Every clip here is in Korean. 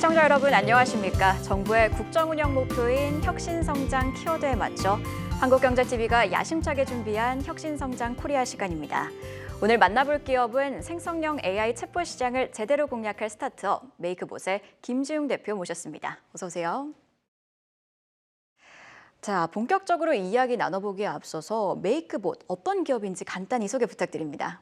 시청자 여러분 안녕하십니까? 정부의 국정운영 목표인 혁신성장 키워드에 맞춰 한국경제TV가 야심차게 준비한 혁신성장 코리아 시간입니다. 오늘 만나볼 기업은 생성형 AI 챗봇 시장을 제대로 공략할 스타트업 메이크봇의 김지웅 대표 모셨습니다. 어서 오세요. 자, 본격적으로 이야기 나눠보기에 앞서서 메이크봇 어떤 기업인지 간단히 소개 부탁드립니다.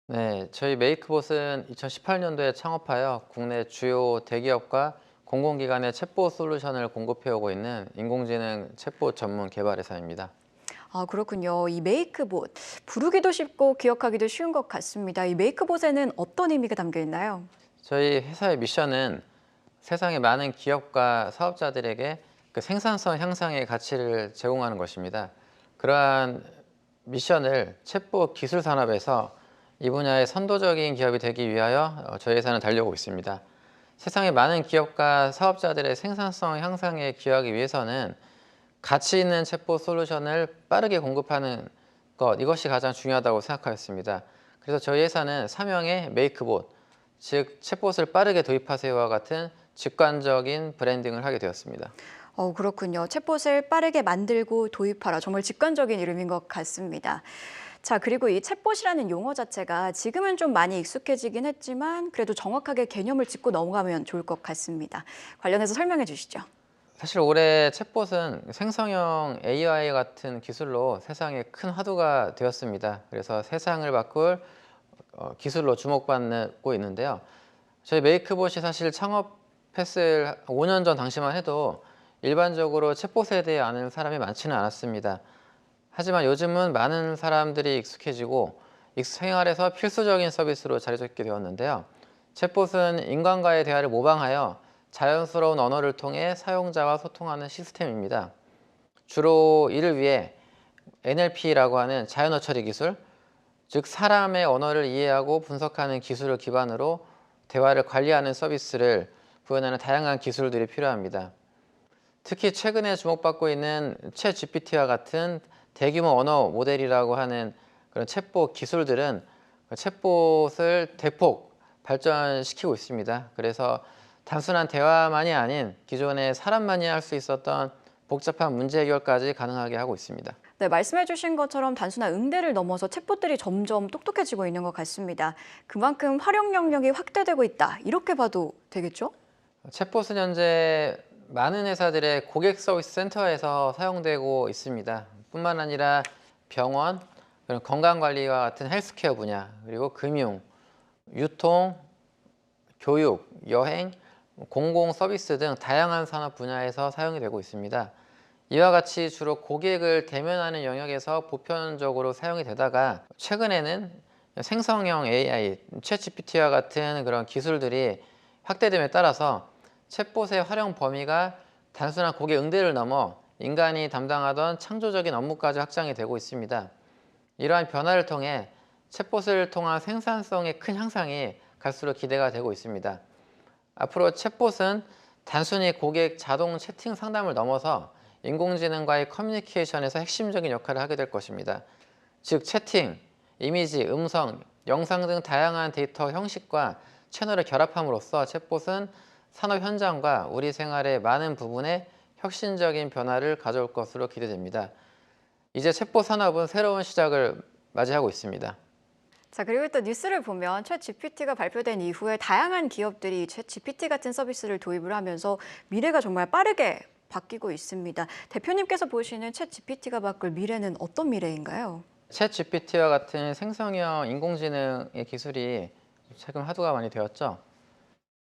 네, 저희 메이크봇은 2018년도에 창업하여 국내 주요 대기업과 공공기관의 챗봇 솔루션을 공급해오고 있는 인공지능 챗봇 전문 개발 회사입니다. 아, 그렇군요. 이 메이크봇, 부르기도 쉽고 기억하기도 쉬운 것 같습니다. 이 메이크봇에는 어떤 의미가 담겨 있나요? 저희 회사의 미션은 세상의 많은 기업과 사업자들에게 그 생산성 향상의 가치를 제공하는 것입니다. 그러한 미션을 챗봇 기술 산업에서 이 분야의 선도적인 기업이 되기 위하여 저희 회사는 달려오고 있습니다. 세상의 많은 기업과 사업자들의 생산성 향상에 기여하기 위해서는 가치 있는 챗봇 솔루션을 빠르게 공급하는 것, 이것이 가장 중요하다고 생각하였습니다. 그래서 저희 회사는 사명의 메이크봇, 즉 챗봇을 빠르게 도입하세요와 같은 직관적인 브랜딩을 하게 되었습니다. 그렇군요. 챗봇을 빠르게 만들고 도입하라. 정말 직관적인 이름인 것 같습니다. 자, 그리고 이 챗봇이라는 용어 자체가 지금은 좀 많이 익숙해지긴 했지만 그래도 정확하게 개념을 짚고 넘어가면 좋을 것 같습니다. 관련해서 설명해 주시죠. 사실 올해 챗봇은 생성형 AI 같은 기술로 세상에 큰 화두가 되었습니다. 그래서 세상을 바꿀 기술로 주목받고 있는데요. 저희 메이크봇이 사실 창업했을 5년 전 당시만 해도 일반적으로 챗봇에 대해 아는 사람이 많지는 않았습니다. 하지만 요즘은 많은 사람들이 익숙해지고 생활에서 필수적인 서비스로 자리 잡게 되었는데요. 챗봇은 인간과의 대화를 모방하여 자연스러운 언어를 통해 사용자와 소통하는 시스템입니다. 주로 이를 위해 NLP라고 하는 자연어 처리 기술, 즉 사람의 언어를 이해하고 분석하는 기술을 기반으로 대화를 관리하는 서비스를 구현하는 다양한 기술들이 필요합니다. 특히 최근에 주목받고 있는 챗 GPT와 같은 대규모 언어 모델이라고 하는 그런 챗봇 기술들은 챗봇을 대폭 발전시키고 있습니다. 그래서 단순한 대화만이 아닌 기존에 사람만이 할 수 있었던 복잡한 문제 해결까지 가능하게 하고 있습니다. 네, 말씀해 주신 것처럼 단순한 응대를 넘어서 챗봇들이 점점 똑똑해지고 있는 것 같습니다. 그만큼 활용 영역이 확대되고 있다. 이렇게 봐도 되겠죠? 챗봇은 현재 많은 회사들의 고객 서비스 센터에서 사용되고 있습니다. 뿐만 아니라 병원, 건강관리와 같은 헬스케어 분야, 그리고 금융, 유통, 교육, 여행, 공공 서비스 등 다양한 산업 분야에서 사용이 되고 있습니다. 이와 같이 주로 고객을 대면하는 영역에서 보편적으로 사용이 되다가 최근에는 생성형 AI, 챗GPT와 같은 그런 기술들이 확대됨에 따라서 챗봇의 활용 범위가 단순한 고객 응대를 넘어 인간이 담당하던 창조적인 업무까지 확장이 되고 있습니다. 이러한 변화를 통해 챗봇을 통한 생산성의 큰 향상이 갈수록 기대가 되고 있습니다. 앞으로 챗봇은 단순히 고객 자동 채팅 상담을 넘어서 인공지능과의 커뮤니케이션에서 핵심적인 역할을 하게 될 것입니다. 즉 채팅, 이미지, 음성, 영상 등 다양한 데이터 형식과 채널을 결합함으로써 챗봇은 산업 현장과 우리 생활의 많은 부분에 혁신적인 변화를 가져올 것으로 기대됩니다. 이제 챗봇 산업은 새로운 시작을 맞이하고 있습니다. 자, 그리고 또 뉴스를 보면 챗 GPT가 발표된 이후에 다양한 기업들이 챗 GPT 같은 서비스를 도입을 하면서 미래가 정말 빠르게 바뀌고 있습니다. 대표님께서 보시는 챗 GPT가 바꿀 미래는 어떤 미래인가요? 챗 GPT와 같은 생성형 인공지능의 기술이 최근 화두가 많이 되었죠.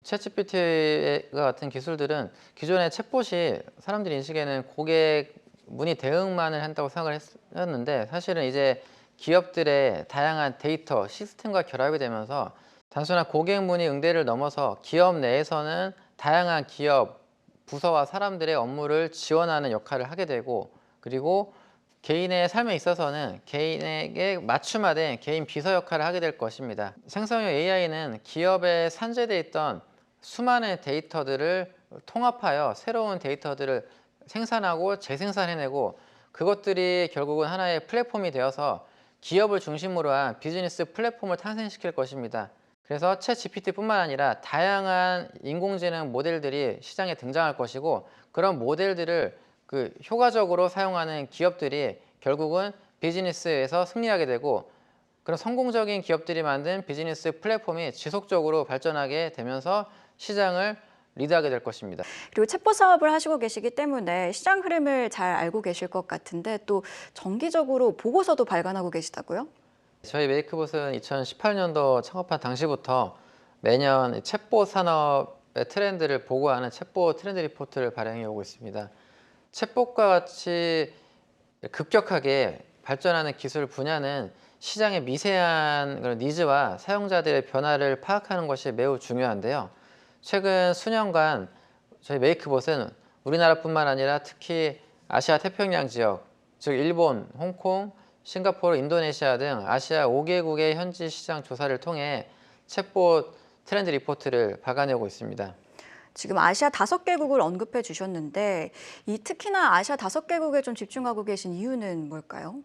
챗 GPT와 같은 기술들은 기존의 챗봇이 사람들이 인식에는 고객 문의 대응만을 한다고 생각을 했는데 사실은 이제 기업들의 다양한 데이터, 시스템과 결합이 되면서 단순한 고객 문의 응대를 넘어서 기업 내에서는 다양한 기업, 부서와 사람들의 업무를 지원하는 역할을 하게 되고 그리고 개인의 삶에 있어서는 개인에게 맞춤화된 개인 비서 역할을 하게 될 것입니다. 생성형 AI는 기업에 산재되어 있던 수많은 데이터들을 통합하여 새로운 데이터들을 생산하고 재생산해내고 그것들이 결국은 하나의 플랫폼이 되어서 기업을 중심으로 한 비즈니스 플랫폼을 탄생시킬 것입니다. 그래서 챗 GPT뿐만 아니라 다양한 인공지능 모델들이 시장에 등장할 것이고 그런 모델들을 효과적으로 사용하는 기업들이 결국은 비즈니스에서 승리하게 되고 그런 성공적인 기업들이 만든 비즈니스 플랫폼이 지속적으로 발전하게 되면서 시장을 리드하게 될 것입니다. 그리고 챗봇 사업을 하시고 계시기 때문에 시장 흐름을 잘 알고 계실 것 같은데 또 정기적으로 보고서도 발간하고 계시다고요? 저희 메이크봇은 2018년도 창업한 당시부터 매년 챗봇 산업의 트렌드를 보고하는 챗봇 트렌드 리포트를 발행해 오고 있습니다. 챗봇과 같이 급격하게 발전하는 기술 분야는 시장의 미세한 그런 니즈와 사용자들의 변화를 파악하는 것이 매우 중요한데요. 최근 수년간 저희 메이크봇은 우리나라뿐만 아니라 특히 아시아 태평양 지역, 즉 일본, 홍콩, 싱가포르, 인도네시아 등 아시아 5개국의 현지 시장 조사를 통해 챗봇 트렌드 리포트를 발간해오고 있습니다. 지금 아시아 5개국을 언급해 주셨는데 특히나 아시아 5개국에 좀 집중하고 계신 이유는 뭘까요?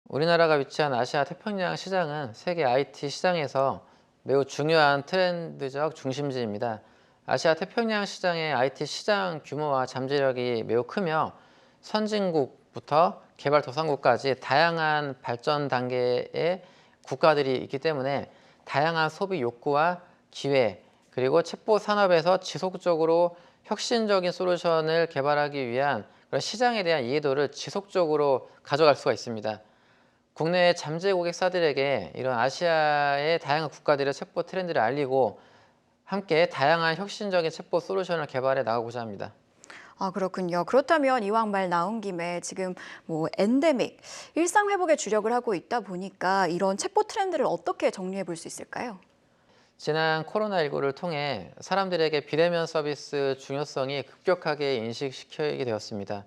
우리나라가 위치한 아시아 태평양 시장은 세계 IT 시장에서 매우 중요한 트렌드적 중심지입니다. 아시아 태평양 시장의 IT 시장 규모와 잠재력이 매우 크며 선진국부터 개발도상국까지 다양한 발전 단계의 국가들이 있기 때문에 다양한 소비 욕구와 기회 그리고 챗봇 산업에서 지속적으로 혁신적인 솔루션을 개발하기 위한 그런 시장에 대한 이해도를 지속적으로 가져갈 수가 있습니다. 국내 잠재 고객사들에게 이런 아시아의 다양한 국가들의 챗봇 트렌드를 알리고 함께 다양한 혁신적인 챗봇 솔루션을 개발해 나가고자 합니다. 아, 그렇군요. 그렇다면 이왕 말 나온 김에 지금 엔데믹, 일상 회복에 주력을 하고 있다 보니까 이런 챗봇 트렌드를 어떻게 정리해 볼 수 있을까요? 지난 코로나19를 통해 사람들에게 비대면 서비스 중요성이 급격하게 인식시키게 되었습니다.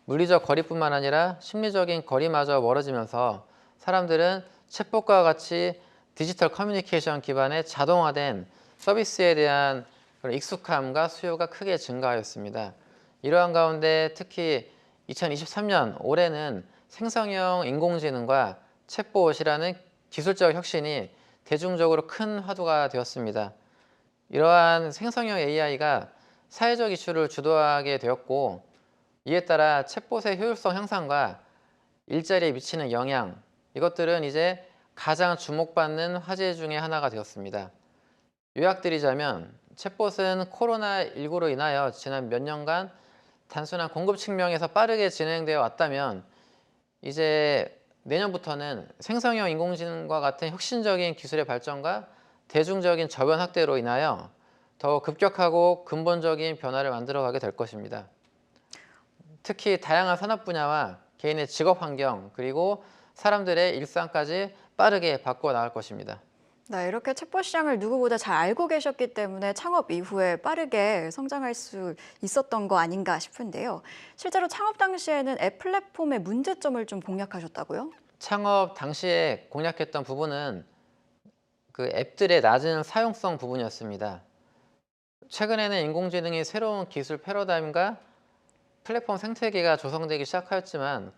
물리적 거리뿐만 아니라 심리적인 거리마저 멀어지면서 사람들은 챗봇과 같이 디지털 커뮤니케이션 기반의 자동화된 서비스에 대한 그런 익숙함과 수요가 크게 증가하였습니다. 이러한 가운데 특히 2023년 올해는 생성형 인공지능과 챗봇이라는 기술적 혁신이 대중적으로 큰 화두가 되었습니다. 이러한 생성형 AI가 사회적 이슈를 주도하게 되었고 이에 따라 챗봇의 효율성 향상과 일자리에 미치는 영향 이것들은 이제 가장 주목받는 화제 중에 하나가 되었습니다. 요약드리자면 챗봇은 코로나19로 인하여 지난 몇 년간 단순한 공급 측면에서 빠르게 진행되어 왔다면 이제 내년부터는 생성형 인공지능과 같은 혁신적인 기술의 발전과 대중적인 저변 확대로 인하여 더 급격하고 근본적인 변화를 만들어가게 될 것입니다. 특히 다양한 산업 분야와 개인의 직업 환경 그리고 사람들의 일상까지 빠르게 바꿔 나갈 것입니다. 네, 이렇게 챗봇 시장을 누구보다 잘 알고 계셨기 때문에 창업 이후에 빠르게 성장할 수 있었던 거 아닌가 싶은데요. 실제로 창업 당시에는 앱 플랫폼의 문제점을 좀 공략하셨다고요? 창업 당시에 공략했던 부분은 그 앱들의 낮은 사용성 부분이었습니다. 최근에는 인공지능이 새로운 기술 패러다임과 플랫폼 생태계가 조성되기 시작하였지만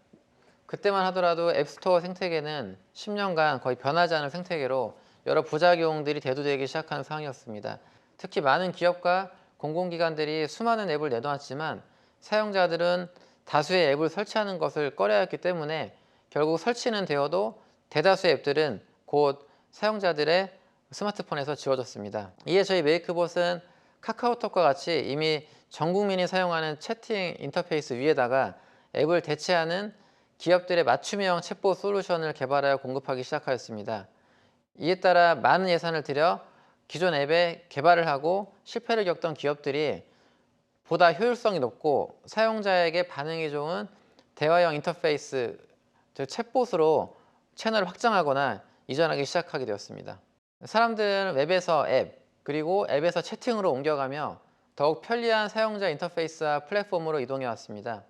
그때만 하더라도 앱스토어 생태계는 10년간 거의 변하지 않은 생태계로 여러 부작용들이 대두되기 시작한 상황이었습니다. 특히 많은 기업과 공공기관들이 수많은 앱을 내놓았지만 사용자들은 다수의 앱을 설치하는 것을 꺼려했기 때문에 결국 설치는 되어도 대다수의 앱들은 곧 사용자들의 스마트폰에서 지워졌습니다. 이에 저희 메이크봇은 카카오톡과 같이 이미 전 국민이 사용하는 채팅 인터페이스 위에다가 앱을 대체하는 기업들의 맞춤형 챗봇 솔루션을 개발하여 공급하기 시작하였습니다. 이에 따라 많은 예산을 들여 기존 앱의 개발을 하고 실패를 겪던 기업들이 보다 효율성이 높고 사용자에게 반응이 좋은 대화형 인터페이스, 즉 챗봇으로 채널을 확장하거나 이전하기 시작하게 되었습니다. 사람들은 웹에서 앱, 그리고 앱에서 채팅으로 옮겨가며 더욱 편리한 사용자 인터페이스와 플랫폼으로 이동해 왔습니다.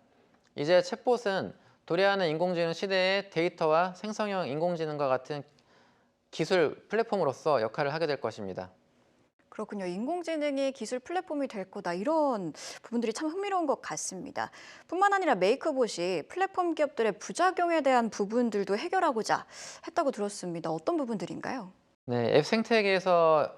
이제 챗봇은 도래하는 인공지능 시대의 데이터와 생성형 인공지능과 같은 기술 플랫폼으로서 역할을 하게 될 것입니다. 그렇군요. 인공지능이 기술 플랫폼이 될 거다. 이런 부분들이 참 흥미로운 것 같습니다. 뿐만 아니라 메이크봇이 플랫폼 기업들의 부작용에 대한 부분들도 해결하고자 했다고 들었습니다. 어떤 부분들인가요? 네, 앱 생태계에서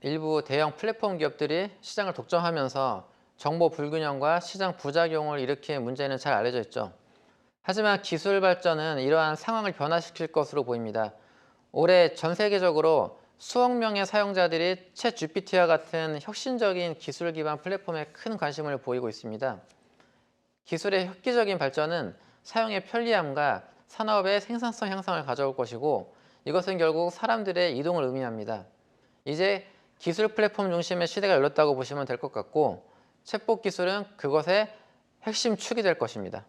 일부 대형 플랫폼 기업들이 시장을 독점하면서 정보 불균형과 시장 부작용을 일으킨 문제는 잘 알려져 있죠. 하지만 기술 발전은 이러한 상황을 변화시킬 것으로 보입니다. 올해 전 세계적으로 수억 명의 사용자들이 챗 GPT와 같은 혁신적인 기술 기반 플랫폼에 큰 관심을 보이고 있습니다. 기술의 획기적인 발전은 사용의 편리함과 산업의 생산성 향상을 가져올 것이고, 이것은 결국 사람들의 이동을 의미합니다. 이제 기술 플랫폼 중심의 시대가 열렸다고 보시면 될 것 같고, 챗봇 기술은 그것의 핵심 축이 될 것입니다.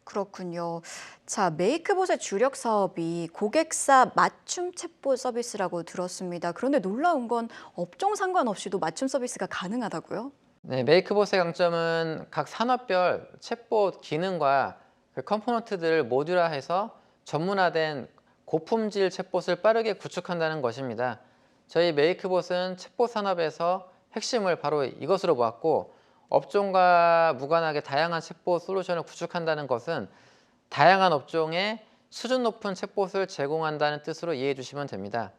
그렇군요. 자, 메이크봇의 주력 사업이 고객사 맞춤 챗봇 서비스라고 들었습니다. 그런데 놀라운 건 업종 상관없이도 맞춤 서비스가 가능하다고요? 네, 메이크봇의 강점은 각 산업별 챗봇 기능과 그 컴포넌트들을 모듈화해서 전문화된 고품질 챗봇을 빠르게 구축한다는 것입니다. 저희 메이크봇은 챗봇 산업에서 핵심을 바로 이것으로 보았고, 업종과 무관하게 다양한 챗봇 솔루션을 구축한다는 것은 다양한 업종에 수준 높은 챗봇을 제공한다는 뜻으로 이해해 주시면 됩니다.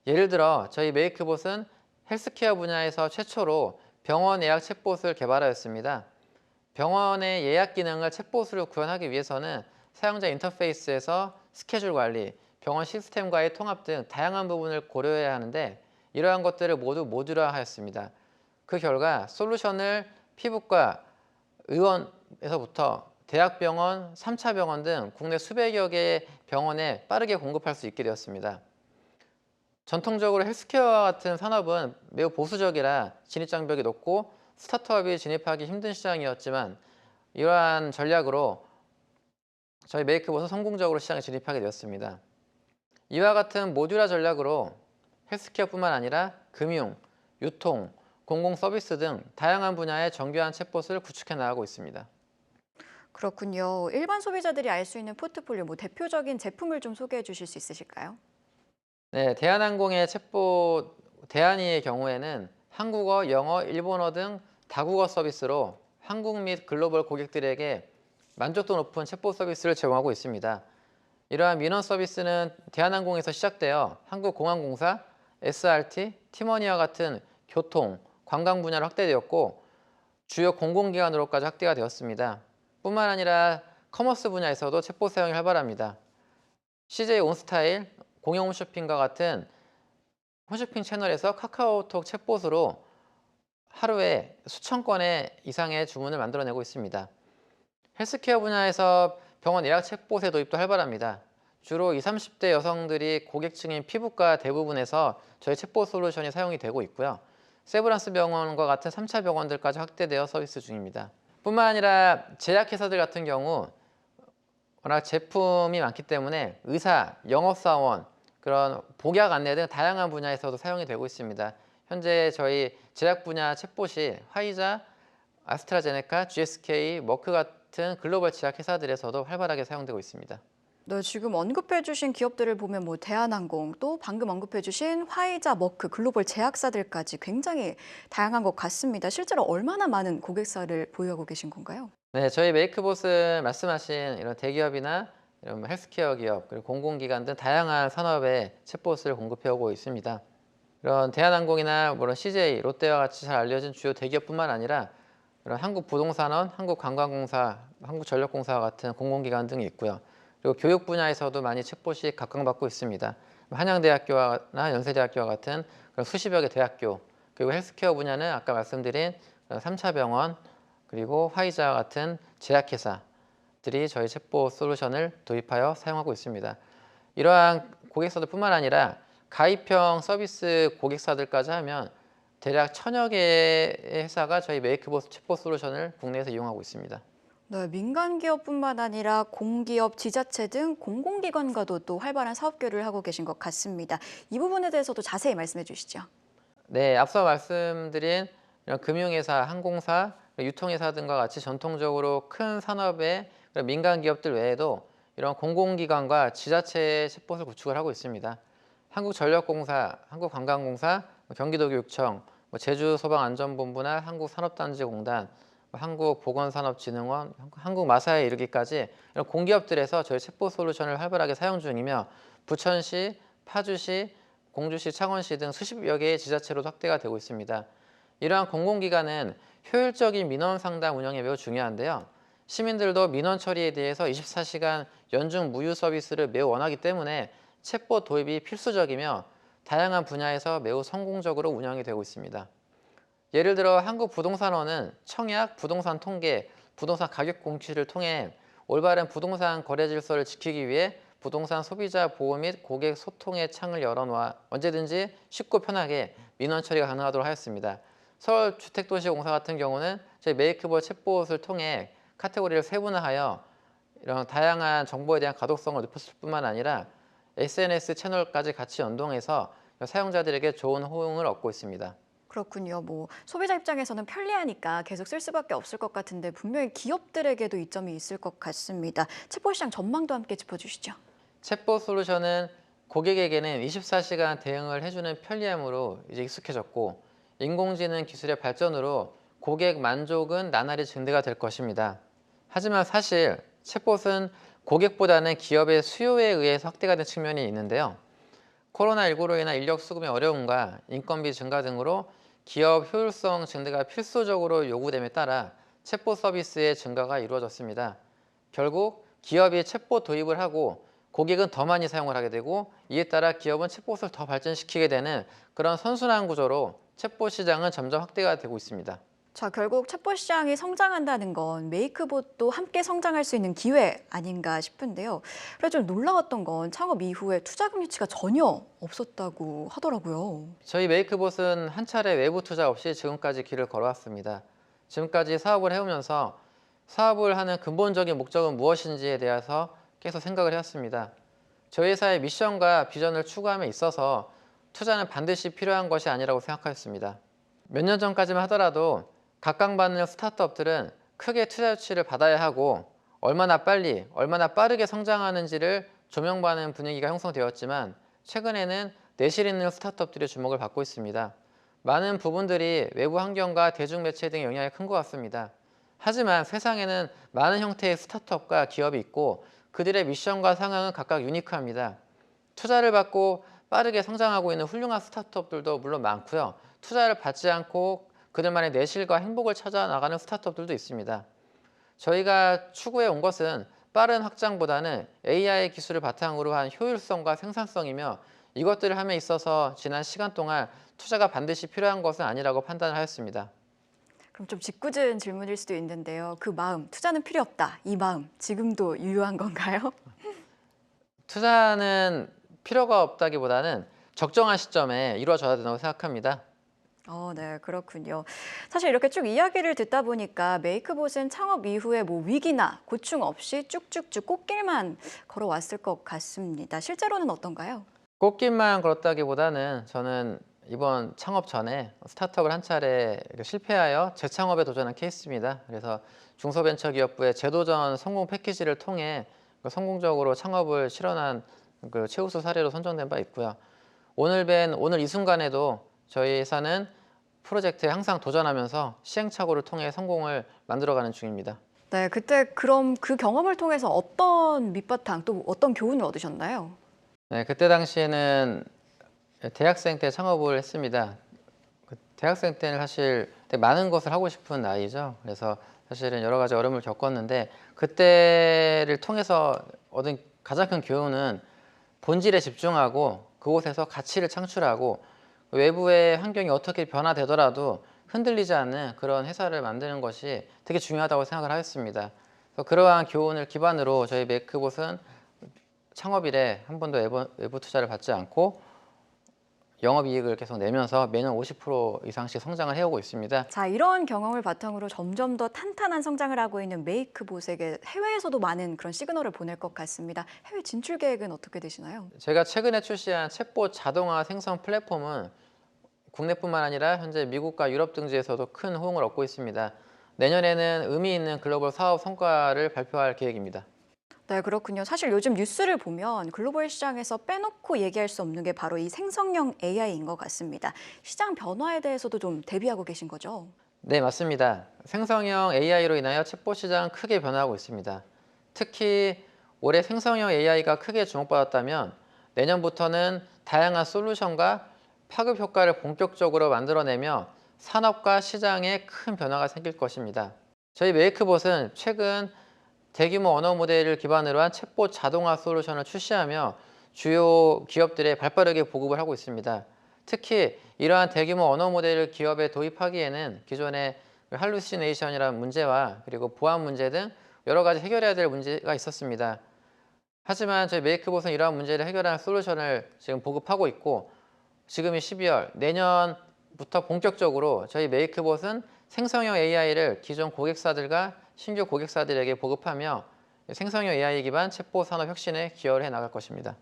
예를 들어 저희 메이크봇은 헬스케어 분야에서 최초로 병원 예약 챗봇을 개발하였습니다. 병원의 예약 기능을 챗봇으로 구현하기 위해서는 사용자 인터페이스에서 스케줄 관리, 병원 시스템과의 통합 등 다양한 부분을 고려해야 하는데, 이러한 것들을 모두 모듈화하였습니다. 그 결과 솔루션을 피부과, 의원에서부터 대학병원, 3차 병원 등 국내 수백여 개의 병원에 빠르게 공급할 수 있게 되었습니다. 전통적으로 헬스케어와 같은 산업은 매우 보수적이라 진입 장벽이 높고 스타트업이 진입하기 힘든 시장이었지만, 이러한 전략으로 저희 메이크봇은 성공적으로 시장에 진입하게 되었습니다. 이와 같은 모듈화 전략으로 헬스케어뿐만 아니라 금융, 유통, 공공 서비스 등 다양한 분야의 정교한 챗봇을 구축해 나가고 있습니다. 그렇군요. 일반 소비자들이 알 수 있는 포트폴리오, 대표적인 제품을 좀 소개해 주실 수 있으실까요? 네, 대한항공의 챗봇 대한이의 경우에는 한국어, 영어, 일본어 등 다국어 서비스로 한국 및 글로벌 고객들에게 만족도 높은 챗봇 서비스를 제공하고 있습니다. 이러한 민원 서비스는 대한항공에서 시작되어 한국공항공사, SRT, 티머니와 같은 교통, 관광 분야로 확대되었고, 주요 공공기관으로까지 확대가 되었습니다. 뿐만 아니라 커머스 분야에서도 챗봇 사용이 활발합니다. CJ 온스타일, 공영 홈쇼핑과 같은 홈쇼핑 채널에서 카카오톡 챗봇으로 하루에 수천 건의 이상의 주문을 만들어내고 있습니다. 헬스케어 분야에서 병원 예약 챗봇의 도입도 활발합니다. 주로 20, 30대 여성들이 고객층인 피부과 대부분에서 저희 챗봇 솔루션이 사용이 되고 있고요. 세브란스 병원과 같은 3차 병원들까지 확대되어 서비스 중입니다. 뿐만 아니라 제약회사들 같은 경우 워낙 제품이 많기 때문에 의사, 영업사원, 그런 복약 안내 등 다양한 분야에서도 사용이 되고 있습니다. 현재 저희 제약 분야 챗봇이 화이자, 아스트라제네카, GSK, 머크 같은 글로벌 제약회사들에서도 활발하게 사용되고 있습니다. 네, 지금 언급해 주신 기업들을 보면 대한항공, 또 방금 언급해 주신 화이자, 머크, 글로벌 제약사들까지 굉장히 다양한 것 같습니다. 실제로 얼마나 많은 고객사를 보유하고 계신 건가요? 네, 저희 메이크봇은 말씀하신 이런 대기업이나 이런 헬스케어 기업, 그리고 공공기관 등 다양한 산업에 챗봇을 공급해오고 있습니다. 이런 대한항공이나 물론 CJ, 롯데와 같이 잘 알려진 주요 대기업뿐만 아니라 이런 한국부동산원, 한국관광공사, 한국전력공사와 같은 공공기관 등이 있고요. 그리고 교육 분야에서도 많이 챗봇이 각광받고 있습니다. 한양대학교나 연세대학교와 같은 그런 수십여 개 대학교, 그리고 헬스케어 분야는 아까 말씀드린 3차 병원, 그리고 화이자와 같은 제약회사들이 저희 챗봇 솔루션을 도입하여 사용하고 있습니다. 이러한 고객사들뿐만 아니라 가입형 서비스 고객사들까지 하면 대략 1000여 개의 회사가 저희 메이크봇 챗봇 솔루션을 국내에서 이용하고 있습니다. 네, 민간 기업뿐만 아니라 공기업, 지자체 등 공공기관과도 또 활발한 사업교류를 하고 계신 것 같습니다. 이 부분에 대해서도 자세히 말씀해 주시죠. 네, 앞서 말씀드린 이런 금융회사, 항공사, 유통회사 등과 같이 전통적으로 큰 산업의 민간 기업들 외에도 이런 공공기관과 지자체의 챗봇을 구축을 하고 있습니다. 한국전력공사, 한국관광공사, 경기도교육청, 제주소방안전본부나 한국산업단지공단, 한국보건산업진흥원, 한국마사에 이르기까지 이런 공기업들에서 저희 챗봇 솔루션을 활발하게 사용 중이며, 부천시, 파주시, 공주시, 창원시 등 수십여 개의 지자체로도 확대가 되고 있습니다. 이러한 공공기관은 효율적인 민원 상담 운영에 매우 중요한데요. 시민들도 민원 처리에 대해서 24시간 연중 무휴 서비스를 매우 원하기 때문에 챗봇 도입이 필수적이며 다양한 분야에서 매우 성공적으로 운영이 되고 있습니다. 예를 들어 한국부동산원은 청약, 부동산 통계, 부동산 가격 공시를 통해 올바른 부동산 거래 질서를 지키기 위해 부동산 소비자 보호 및 고객 소통의 창을 열어놓아 언제든지 쉽고 편하게 민원 처리가 가능하도록 하였습니다. 서울주택도시공사 같은 경우는 저희 메이크볼 챗봇을 통해 카테고리를 세분화하여 이런 다양한 정보에 대한 가독성을 높였을 뿐만 아니라 SNS 채널까지 같이 연동해서 사용자들에게 좋은 호응을 얻고 있습니다. 그렇군요. 소비자 입장에서는 편리하니까 계속 쓸 수밖에 없을 것 같은데 분명히 기업들에게도 이점이 있을 것 같습니다. 챗봇 시장 전망도 함께 짚어주시죠. 챗봇 솔루션은 고객에게는 24시간 대응을 해주는 편리함으로 이제 익숙해졌고 인공지능 기술의 발전으로 고객 만족은 나날이 증대가 될 것입니다. 하지만 사실 챗봇은 고객보다는 기업의 수요에 의해서 확대가 된 측면이 있는데요. 코로나19로 인한 인력 수급의 어려움과 인건비 증가 등으로 기업 효율성 증대가 필수적으로 요구됨에 따라 챗봇 서비스의 증가가 이루어졌습니다. 결국 기업이 챗봇 도입을 하고 고객은 더 많이 사용을 하게 되고 이에 따라 기업은 챗봇을 더 발전시키게 되는 그런 선순환 구조로 챗봇 시장은 점점 확대가 되고 있습니다. 자, 결국 챗봇 시장이 성장한다는 건 메이크봇도 함께 성장할 수 있는 기회 아닌가 싶은데요. 그래서 좀 놀라웠던 건 창업 이후에 투자금 유치가 전혀 없었다고 하더라고요. 저희 메이크봇은 한 차례 외부 투자 없이 지금까지 길을 걸어왔습니다. 지금까지 사업을 해오면서 사업을 하는 근본적인 목적은 무엇인지에 대해서 계속 생각을 해왔습니다. 저희 회사의 미션과 비전을 추구함에 있어서 투자는 반드시 필요한 것이 아니라고 생각하였습니다. 몇 년 전까지만 하더라도 각광받는 스타트업들은 크게 투자 유치를 받아야 하고 얼마나 빨리, 얼마나 빠르게 성장하는지를 조명받는 분위기가 형성되었지만 최근에는 내실 있는 스타트업들의 주목을 받고 있습니다. 많은 부분들이 외부 환경과 대중매체 등의 영향이 큰 것 같습니다. 하지만 세상에는 많은 형태의 스타트업과 기업이 있고 그들의 미션과 상황은 각각 유니크합니다. 투자를 받고 빠르게 성장하고 있는 훌륭한 스타트업들도 물론 많고요. 투자를 받지 않고 그들만의 내실과 행복을 찾아 나가는 스타트업들도 있습니다. 저희가 추구해 온 것은 빠른 확장보다는 AI 기술을 바탕으로 한 효율성과 생산성이며 이것들을 함에 있어서 지난 시간 동안 투자가 반드시 필요한 것은 아니라고 판단을 하였습니다. 그럼 좀 짓궂은 질문일 수도 있는데요. 그 마음, 투자는 필요 없다. 이 마음, 지금도 유효한 건가요? 투자는 필요가 없다기보다는 적정한 시점에 이루어져야 된다고 생각합니다. 네, 그렇군요. 사실 이렇게 쭉 이야기를 듣다 보니까 메이크봇은 창업 이후에 위기나 고충 없이 쭉쭉쭉 꽃길만 걸어왔을 것 같습니다. 실제로는 어떤가요? 꽃길만 걸었다기보다는 저는 이번 창업 전에 스타트업을 한 차례 실패하여 재창업에 도전한 케이스입니다. 그래서 중소벤처기업부의 재도전 성공 패키지를 통해 성공적으로 창업을 실현한 그 최우수 사례로 선정된 바 있고요. 오늘 이 순간에도 저희 회사는 프로젝트에 항상 도전하면서 시행착오를 통해 성공을 만들어가는 중입니다. 네, 그때 그럼 그 경험을 통해서 어떤 밑바탕 또 어떤 교훈을 얻으셨나요? 네, 그때 당시에는 대학생 때 창업을 했습니다. 대학생 때는 사실 되게 많은 것을 하고 싶은 나이죠. 그래서 사실은 여러 가지 어려움을 겪었는데 그때를 통해서 얻은 가장 큰 교훈은 본질에 집중하고 그곳에서 가치를 창출하고 외부의 환경이 어떻게 변화되더라도 흔들리지 않는 그런 회사를 만드는 것이 되게 중요하다고 생각을 하였습니다. 그래서 그러한 교훈을 기반으로 저희 메이크봇은 창업 이래 한 번도 외부 투자를 받지 않고 영업이익을 계속 내면서 매년 50% 이상씩 성장을 해오고 있습니다. 자, 이런 경험을 바탕으로 점점 더 탄탄한 성장을 하고 있는 메이크봇에게 해외에서도 많은 그런 시그널을 보낼 것 같습니다. 해외 진출 계획은 어떻게 되시나요? 제가 최근에 출시한 챗봇 자동화 생성 플랫폼은 국내뿐만 아니라 현재 미국과 유럽 등지에서도 큰 호응을 얻고 있습니다. 내년에는 의미 있는 글로벌 사업 성과를 발표할 계획입니다. 네, 그렇군요. 사실 요즘 뉴스를 보면 글로벌 시장에서 빼놓고 얘기할 수 없는 게 바로 이 생성형 AI인 것 같습니다. 시장 변화에 대해서도 좀 대비하고 계신 거죠? 네, 맞습니다. 생성형 AI로 인하여 챗봇 시장은 크게 변화하고 있습니다. 특히 올해 생성형 AI가 크게 주목받았다면 내년부터는 다양한 솔루션과 파급 효과를 본격적으로 만들어내며 산업과 시장에 큰 변화가 생길 것입니다. 저희 메이크봇은 최근 대규모 언어 모델을 기반으로 한 챗봇 자동화 솔루션을 출시하며 주요 기업들에 발빠르게 보급을 하고 있습니다. 특히 이러한 대규모 언어 모델을 기업에 도입하기에는 기존의 할루시네이션이라는 문제와 그리고 보안 문제 등 여러 가지 해결해야 될 문제가 있었습니다. 하지만 저희 메이크봇은 이러한 문제를 해결하는 솔루션을 지금 보급하고 있고, 지금이 12월, 내년부터 본격적으로 저희 메이크봇은 생성형 AI를 기존 고객사들과 신규 고객사들에게 보급하며 생성형 AI 기반 챗봇 산업 혁신에 기여를 해 나갈 것입니다.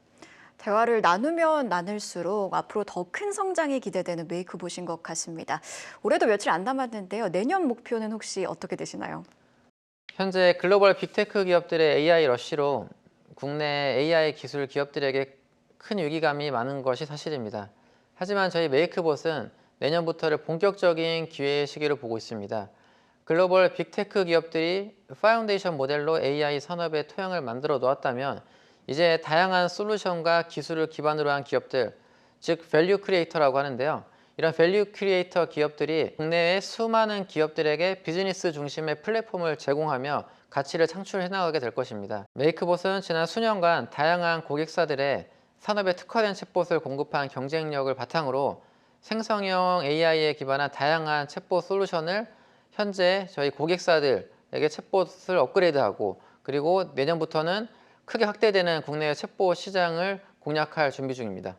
대화를 나누면 나눌수록 앞으로 더 큰 성장이 기대되는 메이크봇인 것 같습니다. 올해도 며칠 안 남았는데요. 내년 목표는 혹시 어떻게 되시나요? 현재 글로벌 빅테크 기업들의 AI 러쉬로 국내 AI 기술 기업들에게 큰 위기감이 많은 것이 사실입니다. 하지만 저희 메이크봇은 내년부터를 본격적인 기회의 시기를 보고 있습니다. 글로벌 빅테크 기업들이 파운데이션 모델로 AI 산업의 토양을 만들어 놓았다면 이제 다양한 솔루션과 기술을 기반으로 한 기업들, 즉 밸류 크리에이터라고 하는데요. 이런 밸류 크리에이터 기업들이 국내의 수많은 기업들에게 비즈니스 중심의 플랫폼을 제공하며 가치를 창출해 나가게 될 것입니다. 메이크봇은 지난 수년간 다양한 고객사들의 산업에 특화된 챗봇을 공급한 경쟁력을 바탕으로 생성형 AI에 기반한 다양한 챗봇 솔루션을 현재 저희 고객사들에게 챗봇을 업그레이드하고, 그리고 내년부터는 크게 확대되는 국내의 챗봇 시장을 공략할 준비 중입니다.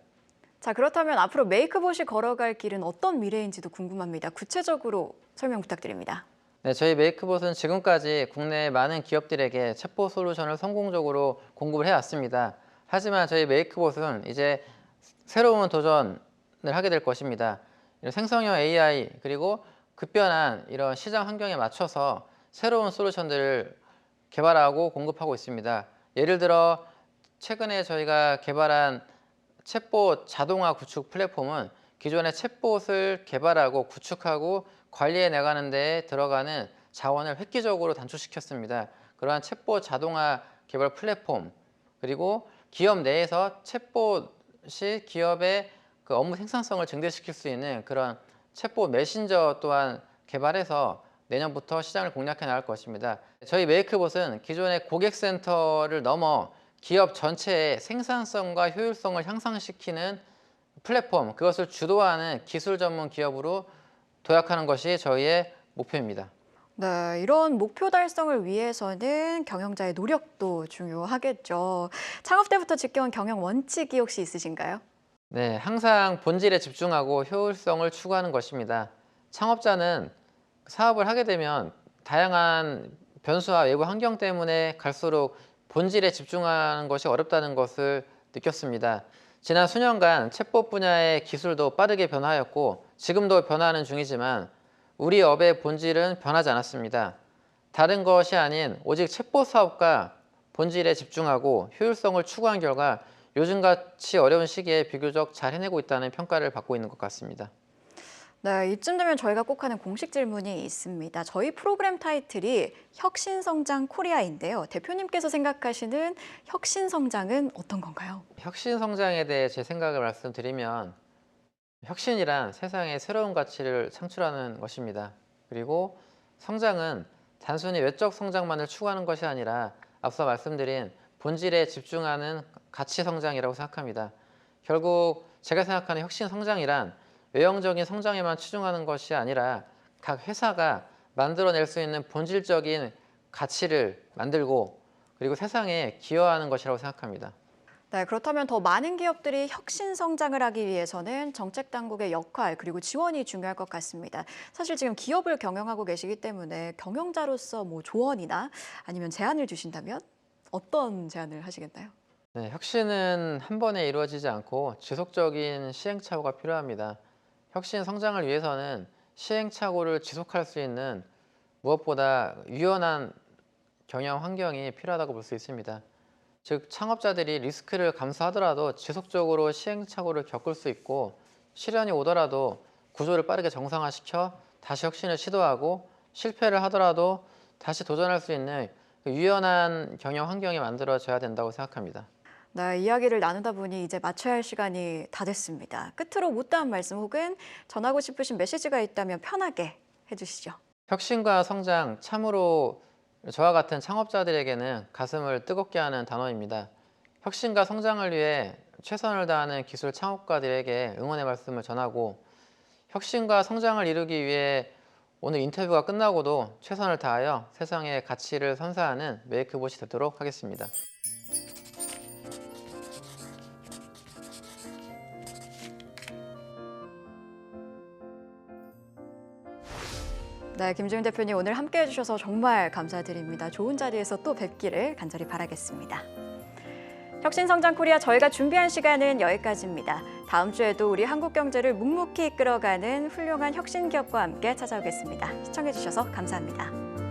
자, 그렇다면 앞으로 메이크봇이 걸어갈 길은 어떤 미래인지도 궁금합니다. 구체적으로 설명 부탁드립니다. 네, 저희 메이크봇은 지금까지 국내 많은 기업들에게 챗봇 솔루션을 성공적으로 공급을 해왔습니다. 하지만 저희 메이크봇은 이제 새로운 도전을 하게 될 것입니다. 이런 생성형 AI 그리고 급변한 이런 시장 환경에 맞춰서 새로운 솔루션들을 개발하고 공급하고 있습니다. 예를 들어 최근에 저희가 개발한 챗봇 자동화 구축 플랫폼은 기존의 챗봇을 개발하고 구축하고 관리해 나가는 데 들어가는 자원을 획기적으로 단축시켰습니다. 그러한 챗봇 자동화 개발 플랫폼, 그리고 기업 내에서 챗봇이 기업의 그 업무 생산성을 증대시킬 수 있는 그런 챗봇 메신저 또한 개발해서 내년부터 시장을 공략해 나갈 것입니다. 저희 메이크봇은 기존의 고객센터를 넘어 기업 전체의 생산성과 효율성을 향상시키는 플랫폼, 그것을 주도하는 기술 전문 기업으로 도약하는 것이 저희의 목표입니다. 네, 이런 목표 달성을 위해서는 경영자의 노력도 중요하겠죠. 창업 때부터 지켜온 경영 원칙이 혹시 있으신가요? 네, 항상 본질에 집중하고 효율성을 추구하는 것입니다. 창업자는 사업을 하게 되면 다양한 변수와 외부 환경 때문에 갈수록 본질에 집중하는 것이 어렵다는 것을 느꼈습니다. 지난 수년간 챗봇 분야의 기술도 빠르게 변화하였고 지금도 변화하는 중이지만 우리 업의 본질은 변하지 않았습니다. 다른 것이 아닌 오직 챗봇 사업과 본질에 집중하고 효율성을 추구한 결과 요즘같이 어려운 시기에 비교적 잘 해내고 있다는 평가를 받고 있는 것 같습니다. 네, 이쯤 되면 저희가 꼭 하는 공식 질문이 있습니다. 저희 프로그램 타이틀이 혁신성장 코리아인데요. 대표님께서 생각하시는 혁신성장은 어떤 건가요? 혁신성장에 대해 제 생각을 말씀드리면 혁신이란 세상에 새로운 가치를 창출하는 것입니다. 그리고 성장은 단순히 외적 성장만을 추구하는 것이 아니라 앞서 말씀드린 본질에 집중하는 가치 성장이라고 생각합니다. 결국 제가 생각하는 혁신 성장이란 외형적인 성장에만 치중하는 것이 아니라 각 회사가 만들어낼 수 있는 본질적인 가치를 만들고 그리고 세상에 기여하는 것이라고 생각합니다. 네, 그렇다면 더 많은 기업들이 혁신 성장을 하기 위해서는 정책 당국의 역할 그리고 지원이 중요할 것 같습니다. 사실 지금 기업을 경영하고 계시기 때문에 경영자로서 뭐 조언이나 아니면 제안을 주신다면 어떤 제안을 하시겠나요? 네, 혁신은 한 번에 이루어지지 않고 지속적인 시행착오가 필요합니다. 혁신 성장을 위해서는 시행착오를 지속할 수 있는 무엇보다 유연한 경영 환경이 필요하다고 볼 수 있습니다. 즉 창업자들이 리스크를 감수하더라도 지속적으로 시행착오를 겪을 수 있고 시련이 오더라도 구조를 빠르게 정상화시켜 다시 혁신을 시도하고 실패를 하더라도 다시 도전할 수 있는 유연한 경영 환경이 만들어져야 된다고 생각합니다. 네, 이야기를 나누다 보니 이제 마쳐야 할 시간이 다 됐습니다. 끝으로 못다한 말씀 혹은 전하고 싶으신 메시지가 있다면 편하게 해주시죠. 혁신과 성장, 참으로 저와 같은 창업자들에게는 가슴을 뜨겁게 하는 단어입니다. 혁신과 성장을 위해 최선을 다하는 기술 창업가들에게 응원의 말씀을 전하고, 혁신과 성장을 이루기 위해 오늘 인터뷰가 끝나고도 최선을 다하여 세상의 가치를 선사하는 메이크봇이 되도록 하겠습니다. 네, 김주임 대표님 오늘 함께해 주셔서 정말 감사드립니다. 좋은 자리에서 또 뵙기를 간절히 바라겠습니다. 혁신성장 코리아 저희가 준비한 시간은 여기까지입니다. 다음 주에도 우리 한국 경제를 묵묵히 이끌어가는 훌륭한 혁신 기업과 함께 찾아오겠습니다. 시청해 주셔서 감사합니다.